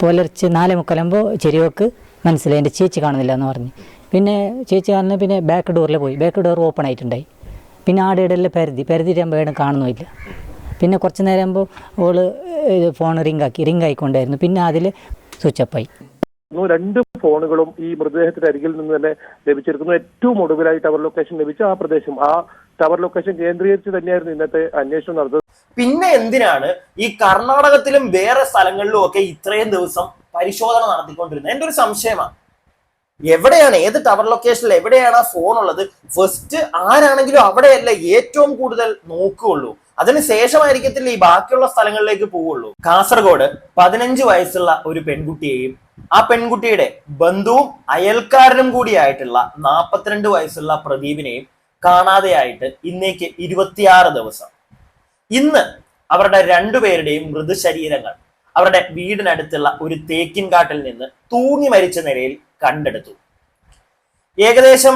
പുലർച്ചെ 4:45 ചെരിവക്ക് മനസ്സിലായി എൻ്റെ ചേച്ചി കാണുന്നില്ല എന്ന് പറഞ്ഞ്. പിന്നെ ചേച്ചി കാണുന്ന പിന്നെ ബാക്ക് ഡോറിൽ പോയി. ബാക്ക് ഡോർ ഓപ്പൺ ആയിട്ടുണ്ടായി. പിന്നെ ആടെയെല്ലാം പരതിയിട്ടാകുമ്പോൾ ഏടും കാണുന്നില്ല. പിന്നെ കുറച്ച് നേരം ആകുമ്പോൾ ഓള് ഫോൺ റിംഗ് ആയിക്കൊണ്ടായിരുന്നു. പിന്നെ അതിൽ സ്വിച്ച് ഓഫായി. 2 ഫോണുകളും ഈ മൃതദേഹത്തിന്റെ അരികിൽ നിന്ന് തന്നെ ലഭിച്ചിരിക്കുന്നു. ഏറ്റവും ഒടുവിലായി ടവർ ലൊക്കേഷൻ ലഭിച്ച ആ പ്രദേശം, ആ ടവർ ലൊക്കേഷൻ കേന്ദ്രീകരിച്ച് തന്നെയായിരുന്നു ഇന്നത്തെ അന്വേഷണം നടന്നത്. പിന്നെ എന്തിനാണ് ഈ കർണാടകത്തിലും വേറെ സ്ഥലങ്ങളിലും ഒക്കെ ഇത്രയും ദിവസം പരിശോധന നടത്തിക്കൊണ്ടിരുന്നത്? എൻ്റെ ഒരു സംശയമാണ്. എവിടെയാണ്, ഏത് ടവർ ലൊക്കേഷനിൽ എവിടെയാണ് ആ ഫോൺ ഉള്ളത്? ഫസ്റ്റ് ആരാണെങ്കിലും അവിടെയല്ല ഏറ്റവും കൂടുതൽ നോക്കുകയുള്ളൂ. അതിന് ശേഷമായിരിക്കത്തില്ല ഈ ബാക്കിയുള്ള സ്ഥലങ്ങളിലേക്ക് പോവുള്ളൂ. കാസർഗോഡ് 15 വയസ്സുള്ള ഒരു പെൺകുട്ടിയെയും ആ പെൺകുട്ടിയുടെ ബന്ധുവും അയൽക്കാരനും കൂടിയായിട്ടുള്ള 42 വയസ്സുള്ള പ്രദീപിനെയും കാണാതെയായിട്ട് ഇന്നേക്ക് 26 ദിവസം. ഇന്ന് അവരുടെ 2 പേരുടെയും മൃതശരീരങ്ങൾ അവരുടെ വീടിനടുത്തുള്ള ഒരു തേക്കിൻകാട്ടിൽ നിന്ന് തൂങ്ങി മരിച്ച നിലയിൽ കണ്ടെടുത്തു. ഏകദേശം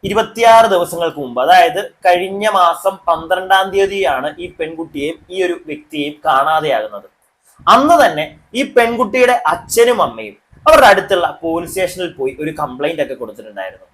26 ദിവസങ്ങൾക്ക് മുമ്പ്, അതായത് കഴിഞ്ഞ മാസം 12-ാം തീയതിയാണ് ഈ പെൺകുട്ടിയെയും ഈ ഒരു വ്യക്തിയെയും കാണാതെയാകുന്നത്. അന്ന് തന്നെ ഈ പെൺകുട്ടിയുടെ അച്ഛനും അമ്മയും അവരുടെ അടുത്തുള്ള പോലീസ് സ്റ്റേഷനിൽ പോയി ഒരു കംപ്ലൈന്റ് ഒക്കെ കൊടുത്തിട്ടുണ്ടായിരുന്നു.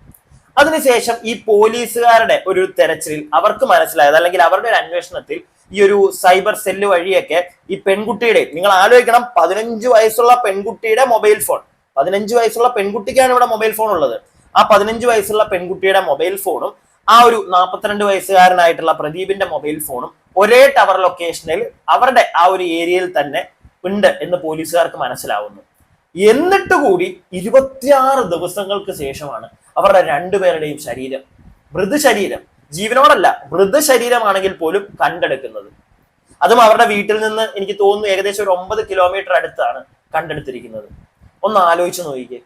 അതിനുശേഷം ഈ പോലീസുകാരുടെ ഒരു തെരച്ചിലിൽ അവർക്ക് മനസ്സിലായത്, അല്ലെങ്കിൽ അവരുടെ ഒരു അന്വേഷണത്തിൽ ഈ ഒരു സൈബർ സെല്ല് വഴിയൊക്കെ ഈ പെൺകുട്ടിയുടെ, നിങ്ങൾ ആലോചിക്കണം, 15 വയസ്സുള്ള പെൺകുട്ടിയുടെ മൊബൈൽ ഫോൺ, 15 വയസ്സുള്ള പെൺകുട്ടിക്കാണ് ഇവിടെ മൊബൈൽ ഫോൺ ഉള്ളത്. ആ 15 വയസ്സുള്ള പെൺകുട്ടിയുടെ മൊബൈൽ ഫോണും ആ ഒരു 42 വയസ്സുകാരനായിട്ടുള്ള പ്രദീപിന്റെ മൊബൈൽ ഫോണും ഒരേ ടവർ ലൊക്കേഷനിൽ അവരുടെ ആ ഒരു ഏരിയയിൽ തന്നെ ഉണ്ട് എന്ന് പോലീസുകാർക്ക് മനസ്സിലാവുന്നു. എന്നിട്ട് കൂടി 26 ദിവസങ്ങൾക്ക് ശേഷമാണ് അവരുടെ 2 പേരുടെയും ശരീരം, മൃതശരീരം, ജീവനോടല്ല മൃതശരീരമാണെങ്കിൽ പോലും കണ്ടെടുക്കുന്നത്. അതും അവരുടെ വീട്ടിൽ നിന്ന് എനിക്ക് തോന്നുന്നു ഏകദേശം ഒരു 9 കിലോമീറ്റർ അടുത്താണ് കണ്ടെടുത്തിരിക്കുന്നത്. ഒന്ന് ആലോചിച്ച് നോക്കിക്കേ.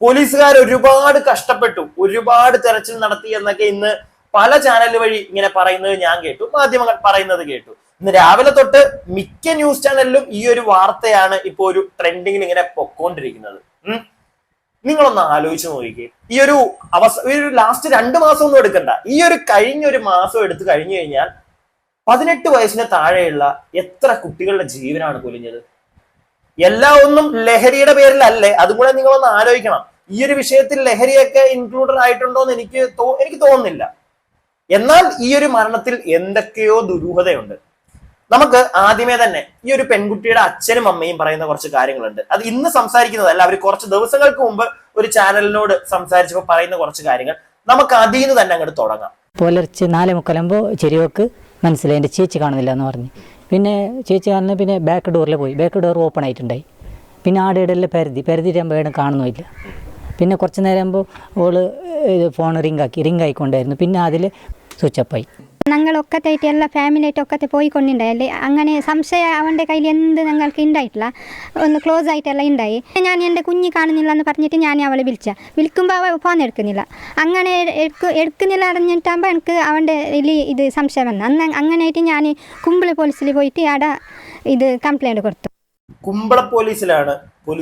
പോലീസുകാർ ഒരുപാട് കഷ്ടപ്പെട്ടു, ഒരുപാട് തെരച്ചിൽ നടത്തി എന്നൊക്കെ ഇന്ന് പല ചാനൽ വഴി ഇങ്ങനെ പറയുന്നത് ഞാൻ കേട്ടു, മാധ്യമങ്ങൾ പറയുന്നത് കേട്ടു. ഇന്ന് രാവിലെ തൊട്ട് മിക്ക ന്യൂസ് ചാനലിലും ഈ ഒരു വാർത്തയാണ് ഇപ്പൊ ഒരു ട്രെൻഡിങ്ങിൽ ഇങ്ങനെ പൊക്കോണ്ടിരിക്കുന്നത്. നിങ്ങളൊന്ന് ആലോചിച്ച് നോക്കിക്കേ. ഈ ഒരു ലാസ്റ്റ് 2 മാസം ഒന്നും എടുക്കണ്ട, ഈ ഒരു കഴിഞ്ഞൊരു മാസം എടുത്തു കഴിഞ്ഞു കഴിഞ്ഞാൽ 18 വയസ്സിന് താഴെയുള്ള എത്ര കുട്ടികളുടെ ജീവനാണ് പൊലിഞ്ഞത്. ഒന്നും ലഹരിയുടെ പേരിലല്ലേ? അതുകൂടെ നിങ്ങളൊന്ന് ആലോചിക്കണം. ഈ ഒരു വിഷയത്തിൽ ലഹരിയൊക്കെ ഇൻക്ലൂഡഡ് ആയിട്ടുണ്ടോ എന്ന് എനിക്ക് തോന്നുന്നില്ല. എന്നാൽ ഈ ഒരു മരണത്തിൽ എന്തൊക്കെയോ ദുരൂഹതയുണ്ട്. നമുക്ക് ആദ്യമേ തന്നെ ഈ ഒരു പെൺകുട്ടിയുടെ അച്ഛനും അമ്മയും പറയുന്ന കുറച്ച് കാര്യങ്ങളുണ്ട്. അത് ഇന്ന് സംസാരിക്കുന്നതല്ല, അവർ കുറച്ച് ദിവസങ്ങൾക്ക് മുമ്പ് ഒരു ചാനലിനോട് സംസാരിച്ചപ്പോൾ പറയുന്ന കുറച്ച് കാര്യങ്ങൾ. നമുക്ക് അതിൽ നിന്ന് തന്നെ അങ്ങോട്ട് തുടങ്ങാം. പുലർച്ചെ 4:45 ചെരിവക്ക് മനസ്സിലായി എൻ്റെ ചേച്ചി കാണുന്നില്ല എന്ന് പറഞ്ഞ്. പിന്നെ ചേച്ചി കാണുന്ന പിന്നെ ബാക്ക് ഡോറിൽ പോയി. ബാക്ക് ഡോർ ഓപ്പൺ ആയിട്ടുണ്ടായി. പിന്നെ ആടെയെല്ലാം പരതിയിട്ടാകുമ്പോൾ ഏടും കാണുന്നില്ല. പിന്നെ കുറച്ച് നേരം ആകുമ്പോൾ ഓള് ഫോൺ റിംഗ് ആയിക്കൊണ്ടായിരുന്നു. പിന്നെ അതിൽ സ്വിച്ച് ഓഫായി. ഞങ്ങളൊക്കത്തായിട്ട് എല്ലാ ഫാമിലിയായിട്ട് ഒക്കത്തെ പോയിക്കൊണ്ടുണ്ടായല്ലേ. അങ്ങനെ സംശയം അവൻ്റെ കയ്യിൽ എന്ത് ഞങ്ങൾക്ക് ഉണ്ടായിട്ടില്ല, ഒന്ന് ക്ലോസ് ആയിട്ടെല്ലാം ഉണ്ടായി. ഞാൻ എൻ്റെ കുഞ്ഞ് കാണുന്നില്ല എന്ന് പറഞ്ഞിട്ട് ഞാൻ അവളെ വിളിക്കുമ്പോൾ അവൾ ഫോൺ എടുക്കുന്നില്ല. അങ്ങനെ എടുക്കുന്നില്ല അറിഞ്ഞിട്ടാകുമ്പോൾ എനിക്ക് അവൻ്റെ ഇത് സംശയം വന്നു. അങ്ങനെയായിട്ട് ഞാൻ കുമ്പള പോലീസിൽ പോയിട്ട് അവിടെ ഇത് കംപ്ലൈൻറ്റ് കൊടുത്തു. കുമ്പള പോലീസ്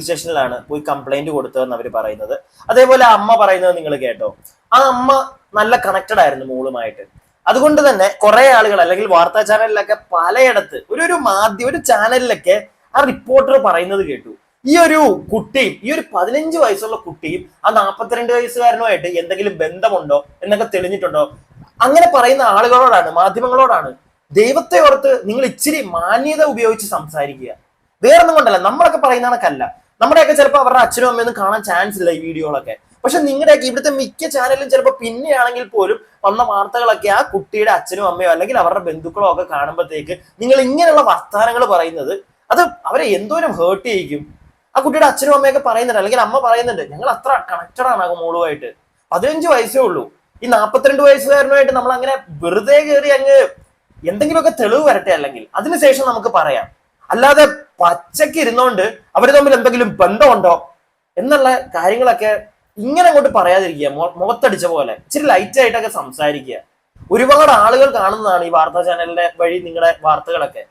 സ്റ്റേഷനിലാണ് പോയി കംപ്ലൈന്റ് കൊടുത്തതെന്ന് അവർ പറയുന്നത്. അതേപോലെ അമ്മ പറയുന്നത് നിങ്ങൾ കേട്ടോ. ആ അമ്മ നല്ല കണക്റ്റഡ് ആയിരുന്നു മോളുമായിട്ട്. അതുകൊണ്ട് തന്നെ കുറെ ആളുകൾ, അല്ലെങ്കിൽ വാർത്താ ചാനലിലൊക്കെ പലയിടത്ത് ഒരു ചാനലിലൊക്കെ ആ റിപ്പോർട്ടർ പറയുന്നത് കേട്ടു, ഈ ഒരു കുട്ടിയും ഈ ഒരു 15 വയസ്സുള്ള കുട്ടിയും ആ 42 വയസ്സുകാരനുമായിട്ട് എന്തെങ്കിലും ബന്ധമുണ്ടോ എന്നൊക്കെ തെളിഞ്ഞിട്ടുണ്ടോ. അങ്ങനെ പറയുന്ന ആളുകളോടാണ്, മാധ്യമങ്ങളോടാണ്, ദൈവത്തെ ഓർത്ത് നിങ്ങൾ ഇച്ചിരി മാന്യത ഉപയോഗിച്ച് സംസാരിക്കുക. വേറൊന്നും കൊണ്ടല്ല, നമ്മളൊക്കെ പറയുന്ന കണക്കല്ല. നമ്മുടെയൊക്കെ ചിലപ്പോൾ അവരുടെ അച്ഛനും അമ്മയൊന്നും കാണാൻ ചാൻസ് ഇല്ല ഈ വീഡിയോകളൊക്കെ. പക്ഷെ നിങ്ങളുടെയൊക്കെ ഇവിടുത്തെ മിക്ക ചാനലിലും ചിലപ്പോൾ പിന്നെയാണെങ്കിൽ പോലും വന്ന വാർത്തകളൊക്കെ ആ കുട്ടിയുടെ അച്ഛനും അമ്മയോ അല്ലെങ്കിൽ അവരുടെ ബന്ധുക്കളോ ഒക്കെ കാണുമ്പോഴത്തേക്ക് നിങ്ങൾ ഇങ്ങനെയുള്ള വർത്താനങ്ങൾ പറയുന്നത് അത് അവരെ എന്തോരം ഹേർട്ട് ചെയ്യിക്കും. ആ കുട്ടിയുടെ അച്ഛനും അമ്മയൊക്കെ പറയുന്നുണ്ട്, അല്ലെങ്കിൽ അമ്മ പറയുന്നുണ്ട്, ഞങ്ങൾ അത്ര കണക്റ്റഡ് ആണ് മോളുമായിട്ട്. 15 വയസ്സേ ഉള്ളൂ. ഈ 42 വയസ്സുകാരനുമായിട്ട് നമ്മൾ അങ്ങനെ വെറുതെ കയറി അങ്ങ് എന്തെങ്കിലുമൊക്കെ തെളിവ് വരട്ടെ, അല്ലെങ്കിൽ അതിനുശേഷം നമുക്ക് പറയാം. അല്ലാതെ പച്ചക്ക് ഇരുന്നോണ്ട് അവർ തമ്മിൽ എന്തെങ്കിലും ബന്ധമുണ്ടോ എന്നുള്ള കാര്യങ്ങളൊക്കെ ഇങ്ങനെ അങ്ങോട്ട് പറയാതിരിക്കുക. മുഖത്തടിച്ച പോലെ ഇച്ചിരി ലൈറ്റ് ആയിട്ടൊക്കെ സംസാരിക്കുക. ഒരുപാട് ആളുകൾ കാണുന്നതാണ് ഈ വാർത്താ ചാനലിന്റെ വഴി നിങ്ങളുടെ വാർത്തകളൊക്കെ.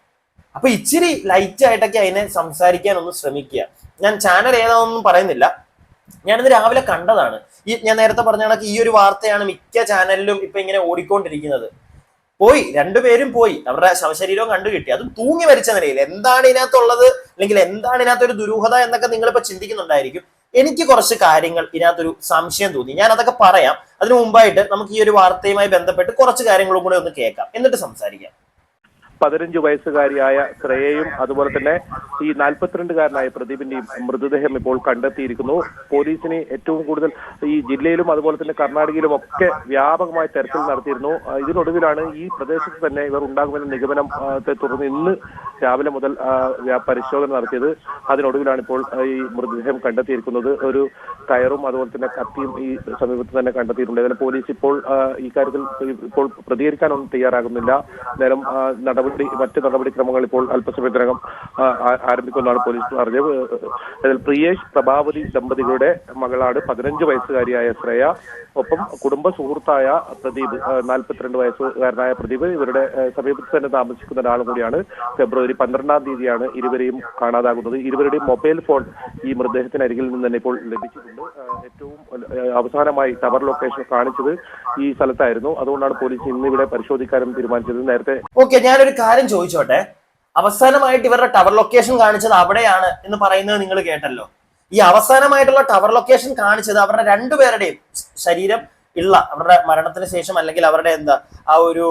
അപ്പൊ ഇച്ചിരി ലൈറ്റ് ആയിട്ടൊക്കെ അതിനെ സംസാരിക്കാൻ ഒന്ന് ശ്രമിക്കുക. ഞാൻ ചാനൽ ഏതാണെന്നൊന്നും പറയുന്നില്ല, ഞാനിന്ന് രാവിലെ കണ്ടതാണ്. ഞാൻ നേരത്തെ പറഞ്ഞ കണക്ക് ഈ ഒരു വാർത്തയാണ് മിക്ക ചാനലിലും ഇപ്പൊ ഇങ്ങനെ ഓടിക്കൊണ്ടിരിക്കുന്നത്. പോയി, രണ്ടുപേരും പോയി. അവരുടെ ശവശരീരവും കണ്ടു കിട്ടി, അതും തൂങ്ങി മരിച്ച നിലയിൽ. എന്താണ് ഇതിനകത്തുള്ളത്, അല്ലെങ്കിൽ എന്താണ് ഇതിനകത്തൊരു ദുരൂഹത എന്നൊക്കെ നിങ്ങളിപ്പോ ചിന്തിക്കുന്നുണ്ടായിരിക്കും. എനിക്ക് കുറച്ച് കാര്യങ്ങൾ ഇതിനകത്തൊരു സംശയം തോന്നി, ഞാൻ അതൊക്കെ പറയാം. അതിനു മുമ്പായിട്ട് നമുക്ക് ഈ ഒരു വാർത്തയുമായി ബന്ധപ്പെട്ട് കുറച്ച് കാര്യങ്ങളും കൂടെ ഒന്ന് കേൾക്കാം, എന്നിട്ട് സംസാരിക്കാം. 15 വയസ്സുകാരിയായ ശ്രേയയും അതുപോലെ തന്നെ ഈ 42-കാരനായ പ്രദീപിന്റെയും മൃതദേഹം ഇപ്പോൾ കണ്ടെത്തിയിരിക്കുന്നു. പോലീസിന് ഏറ്റവും കൂടുതൽ ഈ ജില്ലയിലും അതുപോലെ തന്നെ കർണാടകയിലും ഒക്കെ വ്യാപകമായ തെരച്ചിൽ നടത്തിയിരുന്നു. ഇതിനൊടുവിലാണ് ഈ പ്രദേശത്ത് തന്നെ ഇവർ ഉണ്ടാകുമെന്ന നിഗമനത്തെ തുടർന്ന് ഇന്ന് രാവിലെ മുതൽ പരിശോധന നടത്തിയത്. അതിനൊടുവിലാണ് ഇപ്പോൾ ഈ മൃതദേഹം കണ്ടെത്തിയിരിക്കുന്നത്. ഒരു കയറും അതുപോലെ തന്നെ കത്തിയും ഈ സമീപത്ത് തന്നെ കണ്ടെത്തിയിട്ടുണ്ട്. അതിന് പോലീസ് ഇപ്പോൾ ഈ കാര്യത്തിൽ ഇപ്പോൾ പ്രതികരിക്കാനൊന്നും തയ്യാറാകുന്നില്ല. നേരം മറ്റ് നടപടിക്രമങ്ങൾ ഇപ്പോൾ അല്പസമയത്തിനകം ആരംഭിക്കുമെന്നാണ് പോലീസ് പറഞ്ഞത്. അതിൽ പ്രിയേഷ് പ്രഭാവതി ദമ്പതികളുടെ മകളാണ് 15 വയസ്സുകാരിയായ ശ്രേയ. ഒപ്പം കുടുംബ സുഹൃത്തായ പ്രദീപ്, 42 വയസ്സുകാരനായ പ്രദീപ്, ഇവരുടെ സമീപത്ത് തന്നെ താമസിക്കുന്ന ഒരാളും കൂടിയാണ്. ഫെബ്രുവരി 12-ാം തീയതിയാണ് ഇരുവരെയും കാണാതാകുന്നത്. ഇരുവരുടെയും മൊബൈൽ ഫോൺ ഈ മൃതദേഹത്തിനരികിൽ നിന്ന് തന്നെ ഇപ്പോൾ ലഭിച്ചിട്ടുണ്ട്. ഏറ്റവും അവസാനമായി ടവർ ലൊക്കേഷൻ കാണിച്ചത് ഈ സ്ഥലത്തായിരുന്നു. അതുകൊണ്ടാണ് പോലീസ് ഇന്നിവിടെ പരിശോധിക്കാനും തീരുമാനിച്ചത്. നേരത്തെ ഞാനൊരു കാര്യം ചോദിച്ചോട്ടെ, അവസാനമായിട്ട് ഇവരുടെ ടവർ ലൊക്കേഷൻ കാണിച്ചത് അവിടെയാണ് എന്ന് പറയുന്നത് നിങ്ങൾ കേട്ടല്ലോ. ഈ അവസാനമായിട്ടുള്ള ടവർ ലൊക്കേഷൻ കാണിച്ചത് അവരുടെ രണ്ടുപേരുടെയും ശരീരം ഉള്ള, അവരുടെ മരണത്തിന് ശേഷം അല്ലെങ്കിൽ അവരുടെ ആ ഒരു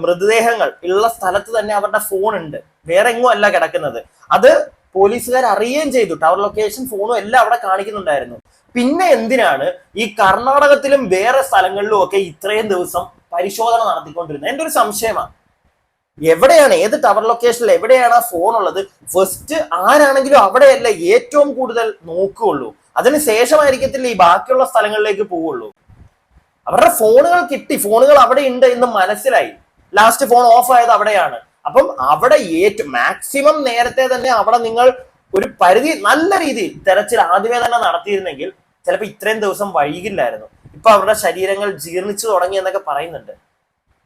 മൃതദേഹങ്ങൾ ഉള്ള സ്ഥലത്ത് തന്നെ അവരുടെ ഫോൺ ഉണ്ട്, വേറെ എങ്ങും അല്ല കിടക്കുന്നത്. അത് പോലീസുകാർ അറിയുകയും ചെയ്തു. ടവർ ലൊക്കേഷൻ ഫോണും എല്ലാം അവിടെ കാണിക്കുന്നുണ്ടായിരുന്നു. പിന്നെ എന്തിനാണ് ഈ കർണാടകത്തിലും വേറെ സ്ഥലങ്ങളിലും ഒക്കെ ഇത്രയും ദിവസം പരിശോധന നടത്തിക്കൊണ്ടിരുന്നത്? എന്റെ ഒരു സംശയമാണ്, എവിടെയാണ്, ഏത് ടവർ ലൊക്കേഷനിൽ എവിടെയാണ് ആ ഫോൺ ഉള്ളത്? ഫസ്റ്റ് ആരാണെങ്കിലും അവിടെയല്ല ഏറ്റവും കൂടുതൽ നോക്കുകയുള്ളൂ. അതിന് ശേഷമായിരിക്കത്തില്ല ഈ ബാക്കിയുള്ള സ്ഥലങ്ങളിലേക്ക് പോവുള്ളൂ. അവരുടെ ഫോണുകൾ കിട്ടി, ഫോണുകൾ അവിടെ ഉണ്ട് എന്ന് മനസ്സിലായി. ലാസ്റ്റ് ഫോൺ ഓഫ് ആയത് അവിടെയാണ്. അപ്പം അവിടെ മാക്സിമം നേരത്തെ തന്നെ അവിടെ നിങ്ങൾ ഒരു പരിധി നല്ല രീതിയിൽ തെരച്ചിൽ ആദ്യമേ തന്നെ നടത്തിയിരുന്നെങ്കിൽ ചിലപ്പോൾ ഇത്രയും ദിവസം വൈകില്ലായിരുന്നു. ഇപ്പൊ അവരുടെ ശരീരങ്ങൾ ജീർണിച്ചു തുടങ്ങി എന്നൊക്കെ പറയുന്നുണ്ട്.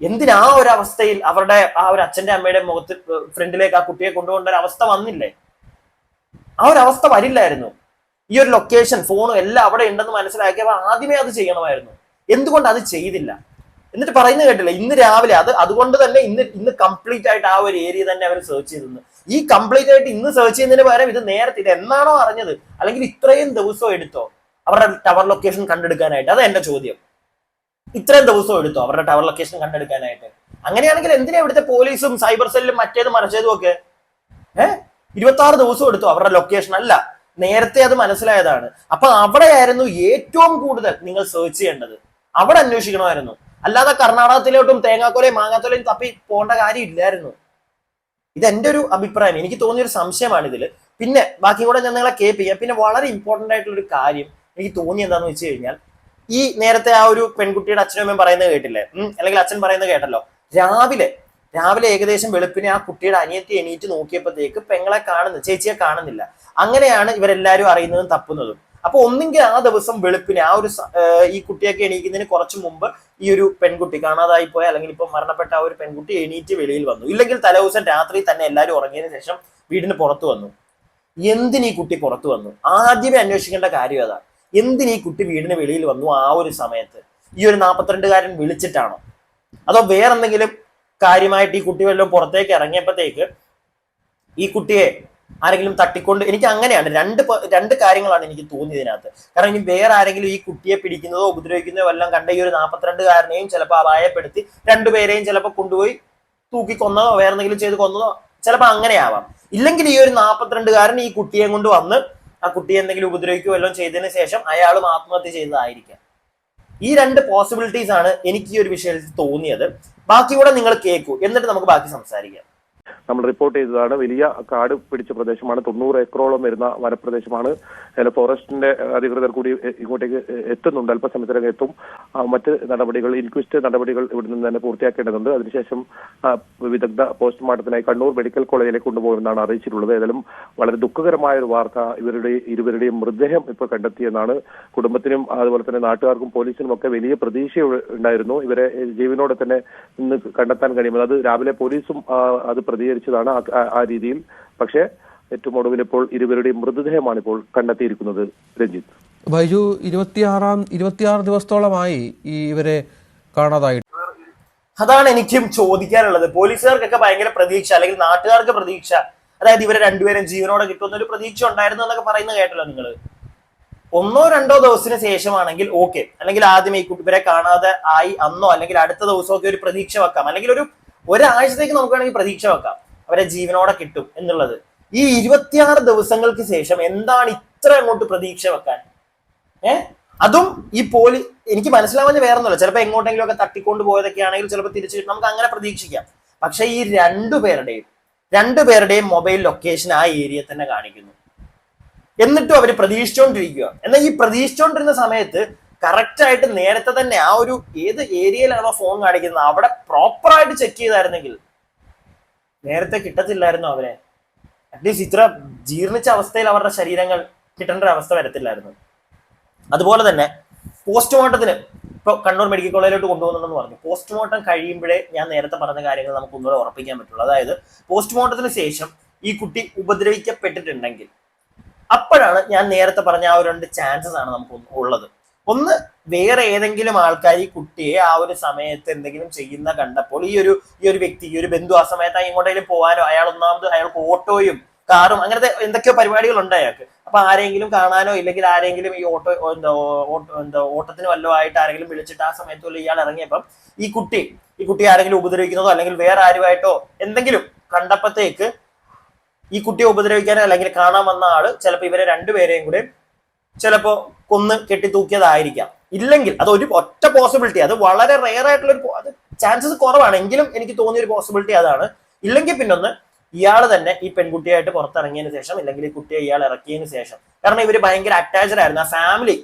എന്തിനാ ഒരു അവസ്ഥയിൽ അവരുടെ ആ ഒരു അച്ഛന്റെ അമ്മയുടെ മുഖത്ത് ഫ്രണ്ടിലേക്ക് ആ കുട്ടിയെ കൊണ്ടുപോകേണ്ട ഒരു അവസ്ഥ വന്നില്ലേ? ആ ഒരു അവസ്ഥ വരില്ലായിരുന്നു. ഈ ഒരു ലൊക്കേഷൻ ഫോണും എല്ലാം അവിടെ ഉണ്ടെന്ന് മനസ്സിലാക്കിയപ്പോൾ ആദ്യമേ അത് ചെയ്യണമായിരുന്നു. എന്തുകൊണ്ട് അത് ചെയ്തില്ല? എന്നിട്ട് പറയുന്നത് കേട്ടില്ല, ഇന്ന് രാവിലെ അതുകൊണ്ട് തന്നെ ഇന്ന് കംപ്ലീറ്റ് ആയിട്ട് ആ ഒരു ഏരിയ തന്നെ അവർ സെർച്ച് ചെയ്തിരുന്നു. ഈ കംപ്ലീറ്റ് ആയിട്ട് ഇന്ന് സെർച്ച് ചെയ്യുന്നതിന് പകരം ഇത് നേരത്തെ, ഇത് എന്നാണോ അറിഞ്ഞത്, അല്ലെങ്കിൽ ഇത്രയും ദിവസം എടുത്തോ അവരുടെ ടവർ ലൊക്കേഷൻ കണ്ടെടുക്കാനായിട്ട്? അത് എന്റെ ചോദ്യം. ഇത്രയും ദിവസം എടുത്തോ അവരുടെ ടവർ ലൊക്കേഷൻ കണ്ടെടുക്കാനായിട്ട്? അങ്ങനെയാണെങ്കിൽ എന്തിനാ ഇവിടുത്തെ പോലീസും സൈബർ സെല്ലും മറ്റേതും മറിച്ചതും ഒക്കെ 26 ദിവസം എടുത്തു അവരുടെ ലൊക്കേഷൻ? അല്ല, നേരത്തെ അത് മനസ്സിലായതാണ്. അപ്പൊ അവിടെയായിരുന്നു ഏറ്റവും കൂടുതൽ നിങ്ങൾ സെർച്ച് ചെയ്യേണ്ടത്, അവിടെ അന്വേഷിക്കണമായിരുന്നു. അല്ലാതെ കർണാടകത്തിലോട്ടും തേങ്ങാക്കൊലയും മാങ്ങാത്തോലയും തപ്പി പോകേണ്ട കാര്യം ഇല്ലായിരുന്നു. ഇതെന്റെ ഒരു അഭിപ്രായം, എനിക്ക് തോന്നിയൊരു സംശയമാണ് ഇതിൽ. പിന്നെ ബാക്കി കൂടെ ഞാൻ നിങ്ങളെ കേൾപ്പിക്കാം. പിന്നെ വളരെ ഇമ്പോർട്ടന്റ് ആയിട്ടുള്ള ഒരു കാര്യം എനിക്ക് തോന്നി എന്താന്ന് വെച്ച് കഴിഞ്ഞാൽ, ഈ നേരത്തെ ആ ഒരു പെൺകുട്ടിയുടെ അച്ഛനും അമ്മയും പറയുന്നത് കേട്ടില്ലേ, അല്ലെങ്കിൽ അച്ഛൻ പറയുന്നത് കേട്ടല്ലോ, രാവിലെ ഏകദേശം വെളുപ്പിനെ ആ കുട്ടിയുടെ അനിയത്തി എണീറ്റ് നോക്കിയപ്പോഴത്തേക്ക് പെങ്ങളെ ചേച്ചിയെ കാണുന്നില്ല. അങ്ങനെയാണ് ഇവരെല്ലാരും അറിയുന്നതും തപ്പുന്നതും. അപ്പൊ ഒന്നെങ്കിൽ ആ ദിവസം വെളുപ്പിനെ ആ ഒരു ഈ കുട്ടിയൊക്കെ എണീക്കുന്നതിന് കുറച്ച് മുമ്പ് ഈ ഒരു പെൺകുട്ടി കാണാതായി പോയ, അല്ലെങ്കിൽ ഇപ്പൊ മരണപ്പെട്ട ആ ഒരു പെൺകുട്ടി എണീറ്റ് വെളിയിൽ വന്നു. ഇല്ലെങ്കിൽ തലേദിവസം രാത്രി തന്നെ എല്ലാവരും ഉറങ്ങിയതിനു ശേഷം വീടിന് പുറത്തു വന്നു. എന്തിനീ കുട്ടി പുറത്തു വന്നു? ആദ്യമേ അന്വേഷിക്കേണ്ട കാര്യം അതാണ്. എന്തിനീ കുട്ടി വീടിന് വെളിയിൽ വന്നു ആ ഒരു സമയത്ത്? ഈ ഒരു 42-കാരൻ വിളിച്ചിട്ടാണോ, അതോ വേറെന്തെങ്കിലും കാര്യമായിട്ട് ഈ കുട്ടി വല്ലതും പുറത്തേക്ക് ഇറങ്ങിയപ്പോഴത്തേക്ക് ഈ കുട്ടിയെ ആരെങ്കിലും തട്ടിക്കൊണ്ട്? എനിക്ക് അങ്ങനെയാണ് രണ്ട് കാര്യങ്ങളാണ് എനിക്ക് തോന്നിയതിനകത്ത്. കാരണം ഇനി വേറെ ആരെങ്കിലും ഈ കുട്ടിയെ പിടിക്കുന്നതോ ഉപദ്രവിക്കുന്നതോ എല്ലാം കണ്ട ഈ ഒരു 42-കാരനെയും ചിലപ്പോൾ അപായപ്പെടുത്തി രണ്ടുപേരെയും ചിലപ്പോൾ കൊണ്ടുപോയി തൂക്കി കൊന്നതോ വേറെന്തെങ്കിലും ചെയ്ത് കൊന്നതോ ചിലപ്പോൾ അങ്ങനെയാവാം. ഇല്ലെങ്കിൽ ഈ ഒരു 42-കാരൻ ഈ കുട്ടിയെ കൊണ്ട് വന്ന് ആ കുട്ടിയെ എന്തെങ്കിലും ഉപദ്രവിക്കുകയോ എല്ലാം ചെയ്തതിന് ശേഷം അയാളും ആത്മഹത്യ ചെയ്തതായിരിക്കാം. ഈ രണ്ട് പോസിബിലിറ്റീസ് ആണ് എനിക്ക് ഈ ഒരു വിഷയത്തിൽ തോന്നിയത്. ബാക്കി കൂടെ നിങ്ങൾ കേൾക്കൂ, എന്നിട്ട് നമുക്ക് ബാക്കി സംസാരിക്കാം. നമ്മൾ റിപ്പോർട്ട് ചെയ്തതാണ്. വലിയ കാട് പിടിച്ച പ്രദേശമാണ്, 90 ഏക്കറോളം വരുന്ന വനപ്രദേശമാണ്. ഫോറസ്റ്റിന്റെ അധികൃതർ കൂടി ഇങ്ങോട്ടേക്ക് എത്തുന്നുണ്ട്, അല്പസമയത്തിനകം എത്തും. മറ്റ് നടപടികൾ, ഇൻക്വസ്റ്റ് നടപടികൾ ഇവിടെ നിന്ന് തന്നെ പൂർത്തിയാക്കേണ്ടതുണ്ട്. അതിനുശേഷം വിദഗ്ധ പോസ്റ്റ്മോർട്ടത്തിനായി കണ്ണൂർ മെഡിക്കൽ കോളേജിലേക്ക് കൊണ്ടുപോകുമെന്നാണ് അറിയിച്ചിട്ടുള്ളത്. ഏതായാലും വളരെ ദുഃഖകരമായ ഒരു വാർത്ത, ഇരുവരുടെയും മൃതദേഹം ഇപ്പോൾ കണ്ടെത്തിയെന്നാണ്. കുടുംബത്തിനും അതുപോലെ തന്നെ നാട്ടുകാർക്കും പോലീസിനും ഒക്കെ വലിയ പ്രതീക്ഷ ഉണ്ടായിരുന്നു ഇവരെ ജീവനോടെ തന്നെ ഇന്ന് കണ്ടെത്താൻ കഴിയുമെന്ന്. അത് രാവിലെ പോലീസും അത് പ്രതികരിച്ചതാണ് ആ രീതിയിൽ. പക്ഷേ ഏറ്റവും ഒടുവിൽ ഇപ്പോൾ ഇരുവരുടെയും മൃതദേഹമാണ് ഇപ്പോൾ കണ്ടെത്തിയിരിക്കുന്നത്. രഞ്ജിത്ത്, ബൈജു, 26 ദിവസത്തോളമായി ഇവരെ കാണാതായിട്ട്. അതാണ് എനിക്കും ചോദിക്കാനുള്ളത്. പോലീസുകാർക്കൊക്കെ ഭയങ്കര പ്രതീക്ഷ, അല്ലെങ്കിൽ നാട്ടുകാർക്ക് പ്രതീക്ഷ, അതായത് ഇവരെ രണ്ടുപേരും ജീവനോടെ കിട്ടുന്ന ഒരു പ്രതീക്ഷ ഉണ്ടായിരുന്നു എന്നൊക്കെ പറയുന്നത് കേട്ടല്ലോ നിങ്ങൾ. 1-2 ദിവസത്തിന് ശേഷമാണെങ്കിൽ ഓക്കെ, അല്ലെങ്കിൽ ആദ്യം ഈ ഇവരെ കാണാതെ ആയി അന്നോ അല്ലെങ്കിൽ അടുത്ത ദിവസമൊക്കെ ഒരു പ്രതീക്ഷ വെക്കാം, അല്ലെങ്കിൽ ഒരാഴ്ചത്തേക്ക് നമുക്ക് വേണമെങ്കിൽ പ്രതീക്ഷ വെക്കാം അവരെ ജീവനോടെ കിട്ടും എന്നുള്ളത്. ഈ 26 ദിവസങ്ങൾക്ക് ശേഷം എന്താണ് ഇത്ര അങ്ങോട്ട് പ്രതീക്ഷ വെക്കാൻ? അതും ഈ എനിക്ക് മനസ്സിലാവുന്ന വേറൊന്നുമില്ല, ചിലപ്പോൾ എങ്ങോട്ടെങ്കിലും ഒക്കെ തട്ടിക്കൊണ്ട് പോയതൊക്കെ ആണെങ്കിൽ ചിലപ്പോൾ തിരിച്ചു നമുക്ക് അങ്ങനെ പ്രതീക്ഷിക്കാം. പക്ഷെ ഈ രണ്ടുപേരുടെയും മൊബൈൽ ലൊക്കേഷൻ ആ ഏരിയ തന്നെ കാണിക്കുന്നു. എന്നിട്ടും അവര് പ്രതീക്ഷിച്ചുകൊണ്ടിരിക്കുക. എന്നാൽ ഈ പ്രതീക്ഷിച്ചുകൊണ്ടിരുന്ന സമയത്ത് കറക്റ്റ് ആയിട്ട് നേരത്തെ തന്നെ ആ ഒരു ഏത് ഏരിയയിലാണോ ഫോൺ കാണിക്കുന്നത് അവിടെ പ്രോപ്പറായിട്ട് ചെക്ക് ചെയ്തായിരുന്നെങ്കിൽ നേരത്തെ കിട്ടത്തില്ലായിരുന്നു അവരെ. അറ്റ്ലീസ്റ്റ് ഇത്ര ജീർണിച്ച അവസ്ഥയിൽ അവരുടെ ശരീരങ്ങൾ കിട്ടേണ്ട ഒരു അവസ്ഥ വരത്തില്ലായിരുന്നു. അതുപോലെ തന്നെ പോസ്റ്റ്മോർട്ടത്തിന് ഇപ്പൊ കണ്ണൂർ മെഡിക്കൽ കോളേജിലോട്ട് കൊണ്ടുപോകുന്നുണ്ടെന്ന് പറഞ്ഞു. പോസ്റ്റ്മോർട്ടം കഴിയുമ്പോഴേ ഞാൻ നേരത്തെ പറഞ്ഞ കാര്യങ്ങൾ നമുക്ക് ഒന്നുകൂടെ ഉറപ്പിക്കാൻ പറ്റുള്ളൂ. അതായത് പോസ്റ്റ്മോർട്ടത്തിന് ശേഷം ഈ കുട്ടി ഉപദ്രവിക്കപ്പെട്ടിട്ടുണ്ടെങ്കിൽ അപ്പോഴാണ് ഞാൻ നേരത്തെ പറഞ്ഞ ആ ഒരു 2 ചാൻസസ് ആണ് നമുക്ക് ഉള്ളത്. ഒന്ന്, വേറെ ഏതെങ്കിലും ആൾക്കാർ ഈ കുട്ടിയെ ആ ഒരു സമയത്ത് എന്തെങ്കിലും ചെയ്യുന്ന കണ്ടപ്പോൾ ഈ ഒരു വ്യക്തി, ഈ ഒരു ബന്ധു ആ സമയത്ത് ഇങ്ങോട്ടെങ്കിലും പോകാനോ, അയാൾക്ക് ഓട്ടോയും കാറും അങ്ങനത്തെ എന്തൊക്കെയോ പരിപാടികളുണ്ട് അയാൾക്ക്. അപ്പൊ ആരെങ്കിലും കാണാനോ ഇല്ലെങ്കിൽ ആരെങ്കിലും ഈ ഓട്ടത്തിന് വല്ലതും ആയിട്ട് ആരെങ്കിലും വിളിച്ചിട്ട് ആ സമയത്ത് ഇയാൾ ഇറങ്ങിയപ്പം ഈ കുട്ടി ആരെങ്കിലും ഉപദ്രവിക്കുന്നതോ അല്ലെങ്കിൽ വേറെ ആരുമായിട്ടോ എന്തെങ്കിലും കണ്ടപ്പോഴത്തേക്ക് ഈ കുട്ടിയെ ഉപദ്രവിക്കാനോ അല്ലെങ്കിൽ കാണാൻ വന്ന ആള് ചിലപ്പോൾ ഇവരെ രണ്ടുപേരെയും കൂടെ ചിലപ്പോ കൊന്ന് കെട്ടിത്തൂക്കിയതായിരിക്കാം. ഇല്ലെങ്കിൽ അത് ഒറ്റ പോസിബിലിറ്റി, അത് വളരെ റെയർ ആയിട്ടുള്ള അത് ചാൻസസ് കുറവാണ്, എങ്കിലും എനിക്ക് തോന്നിയ ഒരു പോസിബിലിറ്റി അതാണ്. ഇല്ലെങ്കിൽ പിന്നൊന്ന്, ഇയാൾ തന്നെ ഈ പെൺകുട്ടിയായിട്ട് പുറത്തിറങ്ങിയതിന് ശേഷം അല്ലെങ്കിൽ ഈ കുട്ടിയെ ഇയാൾ ഇറക്കിയതിന് ശേഷം, കാരണം ഇവര് ഭയങ്കര അറ്റാച്ച്ഡ് ആയിരുന്നു, ആ ഫാമിലി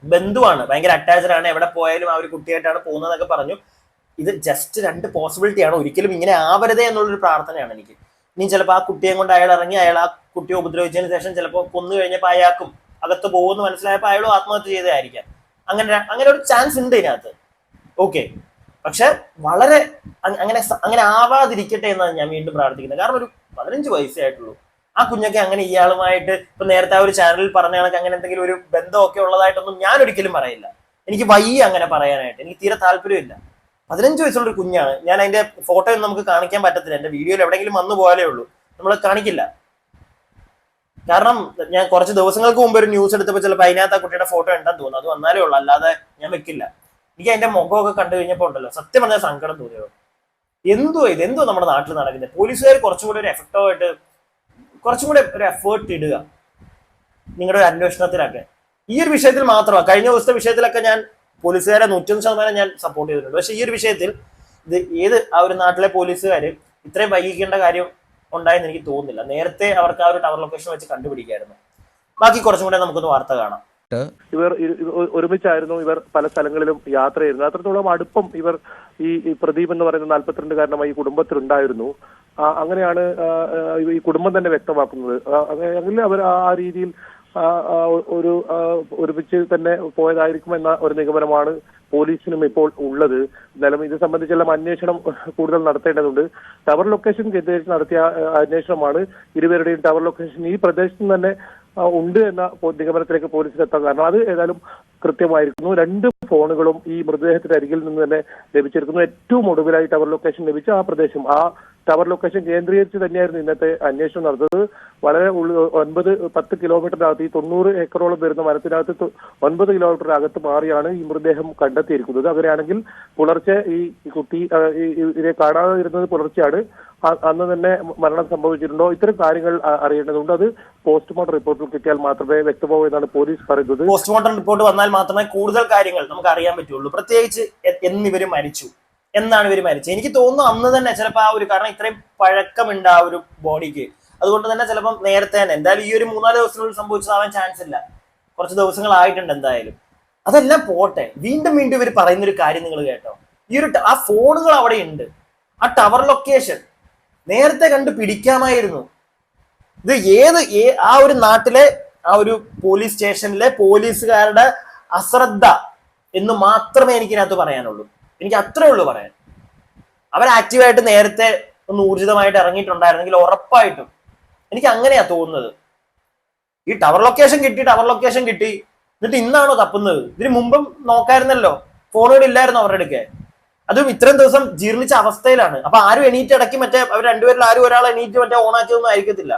ബന്ധുവാണ്, ഭയങ്കര അറ്റാച്ച്ഡ് ആണ്, എവിടെ പോയാലും ആ ഒരു കുട്ടിയായിട്ടാണ് പോകുന്നതൊക്കെ പറഞ്ഞു. ഇത് ജസ്റ്റ് 2 പോസിബിലിറ്റിയാണ്, ഒരിക്കലും ഇങ്ങനെ ആവരുതേ എന്നുള്ളൊരു പ്രാർത്ഥനയാണ് എനിക്ക്. ഇനി ചിലപ്പോൾ ആ കുട്ടിയെ കൊണ്ട് അയാൾ ഇറങ്ങി അയാൾ ആ കുട്ടിയെ ഉപദ്രവിച്ചതിന് ശേഷം ചിലപ്പോൾ കൊന്നു കഴിഞ്ഞപ്പോൾ അയാൾക്കും അകത്ത് പോകുമെന്ന് മനസ്സിലായപ്പോൾ അയാളും ആത്മഹത്യ ചെയ്തതായിരിക്കാം. അങ്ങനെ ഒരു ചാൻസ് ഉണ്ട് ഇതിനകത്ത്. ഓക്കെ, പക്ഷെ വളരെ അങ്ങനെ ആവാതിരിക്കട്ടെ എന്നാണ് ഞാൻ വീണ്ടും പ്രാർത്ഥിക്കുന്നത്. കാരണം ഒരു 15 വയസ്സേ ആയിട്ടുള്ളൂ ആ കുഞ്ഞൊക്കെ അങ്ങനെ ഇയാളുമായിട്ട് ഇപ്പൊ നേരത്തെ ആ ഒരു ചാനലിൽ പറഞ്ഞ കണക്ക് അങ്ങനെ എന്തെങ്കിലും ഒരു ബന്ധമൊക്കെ ഉള്ളതായിട്ടൊന്നും ഞാൻ ഒരിക്കലും പറയില്ല. എനിക്ക് വയ്യ അങ്ങനെ പറയാനായിട്ട്, എനിക്ക് തീരെ താല്പര്യമില്ല. 15 വയസ്സുള്ള ഒരു കുഞ്ഞാണ്. ഞാൻ അതിന്റെ ഫോട്ടോ ഒന്നും നമുക്ക് കാണിക്കാൻ പറ്റത്തില്ല, എന്റെ വീഡിയോയിൽ എവിടെയെങ്കിലും വന്നു പോയാലേ ഉള്ളൂ, നമ്മൾ കാണിക്കില്ല. കാരണം ഞാൻ കുറച്ച് ദിവസങ്ങൾക്ക് മുമ്പ് ഒരു ന്യൂസ് എടുത്തപ്പോൾ ചിലപ്പോൾ അതിനകത്ത് ആ കുട്ടിയുടെ ഫോട്ടോ ഉണ്ടെന്ന് തോന്നുന്നു, അത് വന്നാലേ ഉള്ളൂ, അല്ലാതെ ഞാൻ വെക്കില്ല. എനിക്ക് അതിന്റെ മുഖമൊക്കെ കണ്ടു കഴിഞ്ഞപ്പോൾ ഉണ്ടല്ലോ സത്യം പറഞ്ഞാൽ സങ്കടം തോന്നിയോ. എന്തോ നമ്മുടെ നാട്ടിൽ നടക്കുന്നത്. പോലീസുകാർ കുറച്ചും കൂടി ഒരു എഫക്റ്റീവായിട്ട് കുറച്ചും കൂടി ഒരു എഫേർട്ട് ഇടുക നിങ്ങളുടെ ഒരു അന്വേഷണത്തിലൊക്കെ. ഈ ഒരു വിഷയത്തിൽ മാത്രമാണ്, കഴിഞ്ഞ ദിവസത്തെ വിഷയത്തിലൊക്കെ ഞാൻ പോലീസുകാരെ 101% ഞാൻ സപ്പോർട്ട് ചെയ്തിട്ടുണ്ട്. പക്ഷെ ഈ ഒരു വിഷയത്തിൽ ഇത് ആ ഒരു നാട്ടിലെ പോലീസുകാർ ഇത്രയും വൈകിക്കേണ്ട കാര്യം ഉണ്ടായെന്ന് എനിക്ക് തോന്നുന്നില്ല. നേരത്തെ അവർക്ക് ആ ഒരു ടവർ ലൊക്കേഷൻ വെച്ച് കണ്ടുപിടിക്കായിരുന്നു. ബാക്കി കുറച്ചും കൂടെ നമുക്കൊന്ന് വാർത്ത കാണാം. ഇവർ ഒരുമിച്ചായിരുന്നു, ഇവർ പല സ്ഥലങ്ങളിലും യാത്ര ചെയ്യുന്നു. അത്രത്തോളം അടുപ്പം ഇവർ ഈ പ്രദീപ് എന്ന് പറയുന്ന 42-കാരനുമായി ഈ കുടുംബത്തിലുണ്ടായിരുന്നു. അങ്ങനെയാണ് ഈ കുടുംബം തന്നെ വ്യക്തമാക്കുന്നത്. അങ്ങനെ അവർ ആ രീതിയിൽ ഒരുമിച്ച് തന്നെ പോയതായിരിക്കും എന്ന ഒരു നിഗമനമാണ് പോലീസിനും ഇപ്പോൾ ഉള്ളത്. എന്നാലും ഇത് സംബന്ധിച്ചുള്ള അന്വേഷണം കൂടുതൽ നടത്തേണ്ടതുണ്ട്. ടവർ ലൊക്കേഷൻ കേന്ദ്രീകരിച്ച് നടത്തിയ അന്വേഷണമാണ് ഇരുവരുടെയും ടവർ ലൊക്കേഷൻ ഈ പ്രദേശത്ത് തന്നെ ഉണ്ട് എന്ന നിഗമനത്തിലേക്ക് പോലീസിലെത്താൻ കാരണം. അത് ഏതായാലും കൃത്യമായിരിക്കുന്നു. 2 ഫോണുകളും ഈ മൃതദേഹത്തിന്റെ അരികിൽ നിന്ന് തന്നെ ലഭിച്ചിരിക്കുന്നു. ഏറ്റവും ഒടുവിലായി ടവർ ലൊക്കേഷൻ ലഭിച്ച ആ പ്രദേശം, ആ ടവർ ലൊക്കേഷൻ കേന്ദ്രീകരിച്ച് തന്നെയായിരുന്നു ഇന്നത്തെ അന്വേഷണം നടന്നത്. വളരെ 9-10 കിലോമീറ്ററിനകത്ത്, ഈ 90 ഏക്കറോളം വരുന്ന മരത്തിനകത്ത് 9 കിലോമീറ്റർ അകത്ത് മാറിയാണ് ഈ മൃതദേഹം കണ്ടെത്തിയിരിക്കുന്നത്. അങ്ങനെയാണെങ്കിൽ പുലർച്ചെ ഈ കുട്ടി ഇതിനെ കാണാതെ ഇരുന്നത് പുലർച്ചെയാണ്. അന്ന് തന്നെ മരണം സംഭവിച്ചിട്ടുണ്ടോ, ഇത്തരം കാര്യങ്ങൾ അറിയേണ്ടതുണ്ട്. അത് പോസ്റ്റ്മോർട്ടം റിപ്പോർട്ടിൽ കിട്ടിയാൽ മാത്രമേ വ്യക്തമാവൂ എന്നാണ് പോലീസ് പറയുന്നത്. പോസ്റ്റ്മോർട്ടം റിപ്പോർട്ട് വന്നാൽ മാത്രമേ കൂടുതൽ കാര്യങ്ങൾ നമുക്ക് അറിയാൻ പറ്റുള്ളൂ. പ്രത്യേകിച്ച് എന്നിവര് മരിച്ചു, എന്നാണ് ഇവർ മരിച്ചത്. എനിക്ക് തോന്നുന്നു അന്ന് തന്നെ ചിലപ്പോൾ ആ ഒരു, കാരണം ഇത്രയും പഴക്കമുണ്ട് ആ ഒരു ബോഡിക്ക്, അതുകൊണ്ട് തന്നെ ചിലപ്പം നേരത്തെ തന്നെ എന്തായാലും ഈ ഒരു 3-4 ദിവസത്തിനുള്ളിൽ സംഭവിച്ചതാവാൻ ചാൻസ് ഇല്ല, കുറച്ച് ദിവസങ്ങളായിട്ടുണ്ട് എന്തായാലും. അതെല്ലാം പോട്ടെ, വീണ്ടും ഇവർ പറയുന്നൊരു കാര്യം നിങ്ങൾ കേട്ടോ. ആ ഫോണുകൾ അവിടെ ഉണ്ട്, ആ ടവർ ലൊക്കേഷൻ നേരത്തെ കണ്ട് പിടിക്കാമായിരുന്നു. ഇത് ആ ഒരു നാട്ടിലെ ആ ഒരു പോലീസ് സ്റ്റേഷനിലെ പോലീസുകാരുടെ അശ്രദ്ധ എന്ന് മാത്രമേ എനിക്കിതിനകത്ത് പറയാനുള്ളൂ. എനിക്ക് അത്രേ ഉള്ളൂ പറയാൻ. അവർ ആക്റ്റീവായിട്ട് നേരത്തെ ഒന്ന് ഊർജിതമായിട്ട് ഇറങ്ങിയിട്ടുണ്ടായിരുന്നെങ്കിൽ ഉറപ്പായിട്ടും എനിക്ക് അങ്ങനെയാ തോന്നുന്നത്. ഈ ടവർ ലൊക്കേഷൻ കിട്ടി എന്നിട്ട് ഇന്നാണോ തപ്പുന്നത്? ഇതിന് മുമ്പും നോക്കായിരുന്നല്ലോ, ഫോണുകൾ ഇല്ലായിരുന്നു അവരുടെ അടുക്കെ. അതും ഇത്രയും ദിവസം ജീർണിച്ച അവസ്ഥയിലാണ്. അപ്പൊ ആരും എണീറ്റ് ഇടയ്ക്ക് മറ്റേ അവർ രണ്ടുപേരിൽ ആരും ഒരാൾ എണീറ്റ് മറ്റേ ഓണാക്കിയൊന്നും ആയിരിക്കത്തില്ല.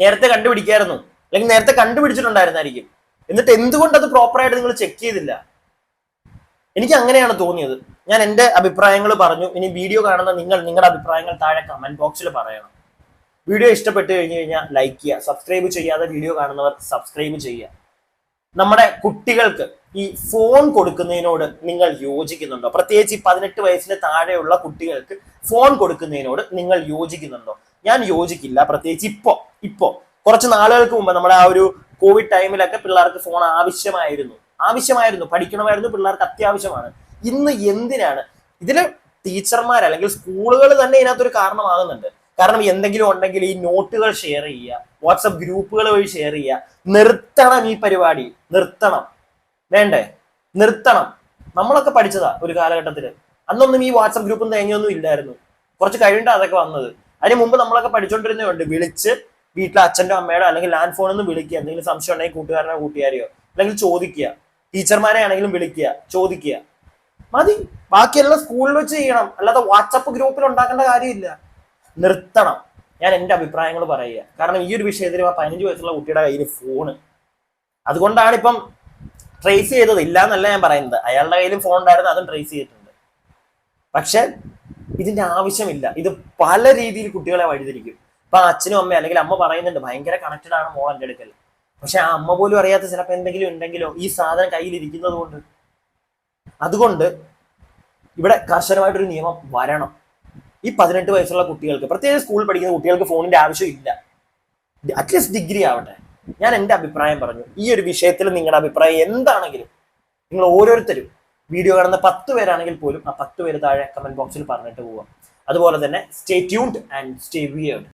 നേരത്തെ കണ്ടുപിടിക്കായിരുന്നു, അല്ലെങ്കിൽ നേരത്തെ കണ്ടുപിടിച്ചിട്ടുണ്ടായിരുന്നായിരിക്കും. എന്നിട്ട് എന്തുകൊണ്ട് അത് പ്രോപ്പറായിട്ട് നിങ്ങൾ ചെക്ക് ചെയ്തില്ല? എനിക്ക് അങ്ങനെയാണ് തോന്നിയത്. ഞാൻ എൻ്റെ അഭിപ്രായങ്ങൾ പറഞ്ഞു. ഇനി വീഡിയോ കാണുന്ന നിങ്ങളുടെ അഭിപ്രായങ്ങൾ താഴെ കമന്റ് ബോക്സിൽ പറയണം. വീഡിയോ ഇഷ്ടപ്പെട്ട് കഴിഞ്ഞു കഴിഞ്ഞാൽ ലൈക്ക് ചെയ്യുക, സബ്സ്ക്രൈബ് ചെയ്യാതെ വീഡിയോ കാണുന്നവർ സബ്സ്ക്രൈബ് ചെയ്യുക. നമ്മുടെ കുട്ടികൾക്ക് ഈ ഫോൺ കൊടുക്കുന്നതിനോട് നിങ്ങൾ യോജിക്കുന്നുണ്ടോ? പ്രത്യേകിച്ച് ഈ 18 വയസ്സിന് താഴെയുള്ള കുട്ടികൾക്ക് ഫോൺ കൊടുക്കുന്നതിനോട് നിങ്ങൾ യോജിക്കുന്നുണ്ടോ? ഞാൻ യോജിക്കില്ല. പ്രത്യേകിച്ച് ഇപ്പോ കുറച്ച് നാളുകൾക്ക് മുമ്പ് നമ്മുടെ ആ ഒരു കോവിഡ് ടൈമിലൊക്കെ പിള്ളേർക്ക് ഫോൺ ആവശ്യമായിരുന്നു, പഠിക്കണമായിരുന്നു, പിള്ളേർക്ക് അത്യാവശ്യമാണ്. ഇന്ന് എന്തിനാണ് ഇതില് ടീച്ചർമാർ അല്ലെങ്കിൽ സ്കൂളുകൾ തന്നെ ഇതിനകത്തൊരു കാരണമാകുന്നുണ്ട്. കാരണം എന്തെങ്കിലും ഉണ്ടെങ്കിൽ ഈ നോട്ടുകൾ ഷെയർ ചെയ്യുക, വാട്സപ്പ് ഗ്രൂപ്പുകൾ വഴി ഷെയർ ചെയ്യുക. നിർത്തണം ഈ പരിപാടി, നിർത്തണം. വേണ്ടേ? നിർത്തണം. നമ്മളൊക്കെ പഠിച്ചതാ ഒരു കാലഘട്ടത്തില്. അന്നൊന്നും ഈ വാട്സപ്പ് ഗ്രൂപ്പും തേങ്ങയൊന്നും ഇല്ലായിരുന്നു. കുറച്ച് കഴിഞ്ഞിട്ട് അതൊക്കെ വന്നത്. അതിന് മുമ്പ് നമ്മളൊക്കെ പഠിച്ചോണ്ടിരുന്നുണ്ട് വിളിച്ച് വീട്ടിലെ അച്ഛൻ്റെ അമ്മയുടെ അല്ലെങ്കിൽ ലാൻഡ് ഫോണിൽ നിന്ന് വിളിക്കുക, എന്തെങ്കിലും സംശയം ഉണ്ടെങ്കിൽ കൂട്ടുകാരനോ കൂട്ടുകാരെയോ അല്ലെങ്കിൽ ചോദിക്കുക, ടീച്ചർമാരെ ആണെങ്കിലും വിളിക്കുക, ചോദിക്കുക. മതി. ബാക്കിയെല്ലാം സ്കൂളിൽ വെച്ച് ചെയ്യണം, അല്ലാതെ വാട്സപ്പ് ഗ്രൂപ്പിൽ ഉണ്ടാക്കേണ്ട കാര്യമില്ല. നിർത്തണം. ഞാൻ എൻ്റെ അഭിപ്രായങ്ങൾ പറയുക. കാരണം ഈ ഒരു വിഷയത്തിൽ 15 വയസ്സുള്ള കുട്ടിയുടെ കയ്യിൽ ഫോണ്, അതുകൊണ്ടാണ് ഇപ്പം ട്രേസ് ചെയ്തത്. ഇല്ല എന്നല്ല ഞാൻ പറയുന്നത്, അയാളുടെ കയ്യിലും ഫോൺ ഉണ്ടായിരുന്നു, അതും ട്രേസ് ചെയ്തിട്ടുണ്ട്. പക്ഷെ ഇതിന്റെ ആവശ്യമില്ല. ഇത് പല രീതിയിൽ കുട്ടികളെ വഴിതിരിക്കും. ഇപ്പൊ അച്ഛനും അമ്മയും അല്ലെങ്കിൽ അമ്മ പറയുന്നുണ്ട് ഭയങ്കര കണക്റ്റഡ് ആണ് മോൾ എൻ്റെ അടുക്കൽ. പക്ഷെ ആ അമ്മ പോലും അറിയാത്ത ചിലപ്പോൾ എന്തെങ്കിലും ഉണ്ടെങ്കിലോ ഈ സാധനം കയ്യിൽ ഇരിക്കുന്നത് കൊണ്ട്. അതുകൊണ്ട് ഇവിടെ കർശനമായിട്ടൊരു നിയമം വരണം. ഈ 18 വയസ്സുള്ള കുട്ടികൾക്ക്, പ്രത്യേകിച്ച് സ്കൂളിൽ പഠിക്കുന്ന കുട്ടികൾക്ക് ഫോണിന്റെ ആവശ്യമില്ല. അറ്റ്ലീസ്റ്റ് ഡിഗ്രി ആവട്ടെ. ഞാൻ എൻ്റെ അഭിപ്രായം പറഞ്ഞു. ഈ ഒരു വിഷയത്തിൽ നിങ്ങളുടെ അഭിപ്രായം എന്താണെങ്കിലും നിങ്ങൾ ഓരോരുത്തരും വീഡിയോ കാണുന്ന 10 പേരാണെങ്കിൽ പോലും ആ 10 പേര് താഴെ കമന്റ് ബോക്സിൽ പറഞ്ഞിട്ട് പോവാം. അതുപോലെ തന്നെ stay tuned and stay weird.